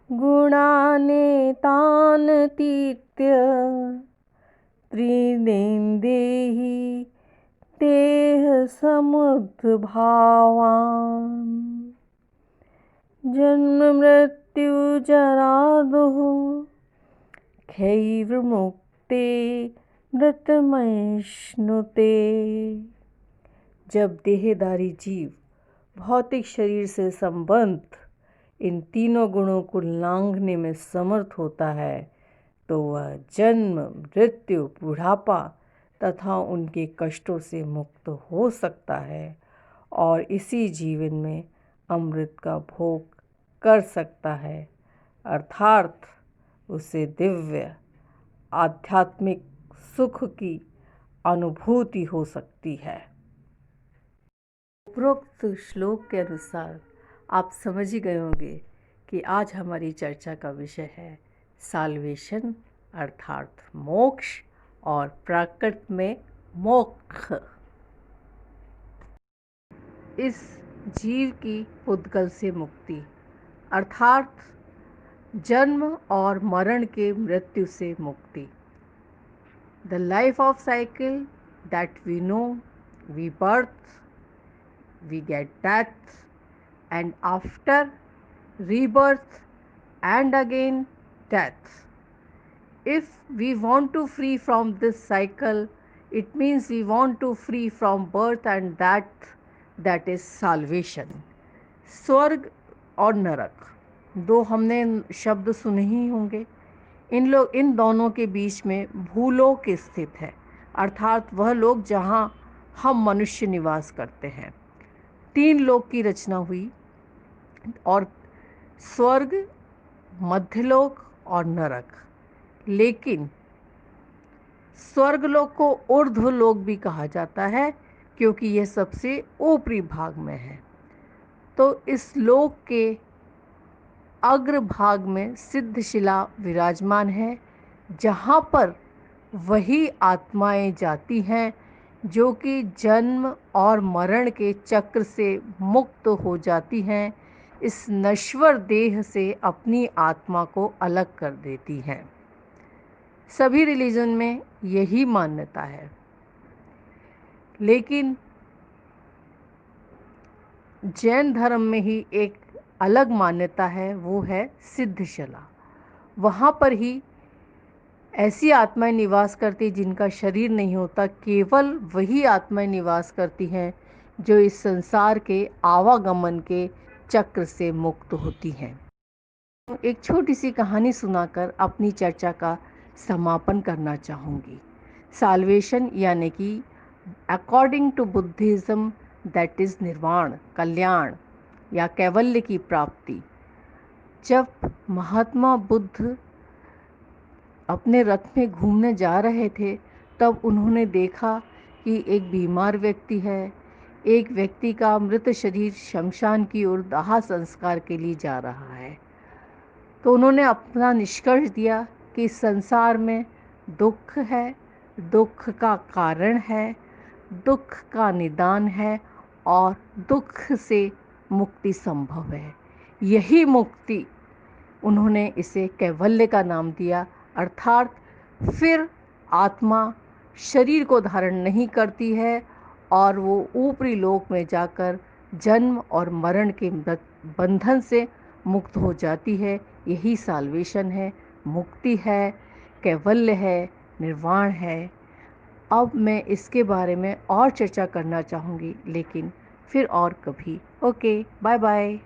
गुणानेतानतीत्य त्रिनेन्देहि Teh समुद्भावान् जन्म मृत्यु जरा दुः क्षयैर्मुक्ते मृतमश्नुते। जब देहधारी जीव भौतिक शरीर से संबद्ध इन तीनों गुणों को लांघने में समर्थ होता है तो वह जन्म मृत्यु बुढ़ापा तथा उनके कष्टों से मुक्त हो सकता है और इसी जीवन में अमृत का भोग कर सकता है, अर्थात उसे दिव्य आध्यात्मिक सुख की अनुभूति हो सकती है। उपरोक्त श्लोक के अनुसार आप समझ ही गए होंगे कि आज हमारी चर्चा का विषय है साल्वेशन अर्थात मोक्ष और प्राकृत में मोक्ष। इस जीव की पुद्गल से मुक्ति अर्थात जन्म और मरण के मृत्यु से मुक्ति। The life of cycle that we know, we birth, we get death, and after rebirth and again death. If we want to free from this cycle, it means we want to free from birth and that is salvation. स्वर्ग और नरक दो हमने शब्द सुने ही होंगे। इन दोनों के बीच में भूलोक स्थित है, अर्थात वह लोक जहाँ हम मनुष्य निवास करते हैं। तीन लोक की रचना हुई और स्वर्ग, मध्यलोक और नरक। लेकिन स्वर्गलोक को ऊर्ध्वलोक भी कहा जाता है क्योंकि यह सबसे ऊपरी भाग में है। तो इस लोक के अग्रभाग में सिद्धशिला विराजमान है, जहाँ पर वही आत्माएं जाती हैं जो कि जन्म और मरण के चक्र से मुक्त हो जाती हैं, इस नश्वर देह से अपनी आत्मा को अलग कर देती हैं। सभी रिलीजन में यही मान्यता है, लेकिन जैन धर्म में ही एक अलग मान्यता है, वो है सिद्धशिला। वहाँ पर ही ऐसी आत्माएं निवास करती जिनका शरीर नहीं होता, केवल वही आत्माएं निवास करती हैं जो इस संसार के आवागमन के चक्र से मुक्त होती हैं। एक छोटी सी कहानी सुनाकर अपनी चर्चा का समापन करना चाहूँगी। साल्वेशन यानी कि according to Buddhism that is nirvana, कल्याण या कैवल्य की प्राप्ति। जब महात्मा बुद्ध अपने रथ में घूमने जा रहे थे तब उन्होंने देखा कि एक बीमार व्यक्ति है, एक व्यक्ति का मृत शरीर शमशान की ओर दाह संस्कार के लिए जा रहा है। तो उन्होंने अपना निष्कर्ष दिया कि संसार में दुख है, दुख का कारण है, दुख का निदान है और दुख से मुक्ति संभव है। यही मुक्ति, उन्होंने इसे कैवल्य का नाम दिया, अर्थात फिर आत्मा शरीर को धारण नहीं करती है और वो ऊपरी लोक में जाकर जन्म और मरण के बंधन से मुक्त हो जाती है। यही साल्वेशन है, मुक्ति है, कैवल्य है, निर्वाण है। अब मैं इसके बारे में और चर्चा करना चाहूँगी, लेकिन फिर और कभी। Okay, bye bye.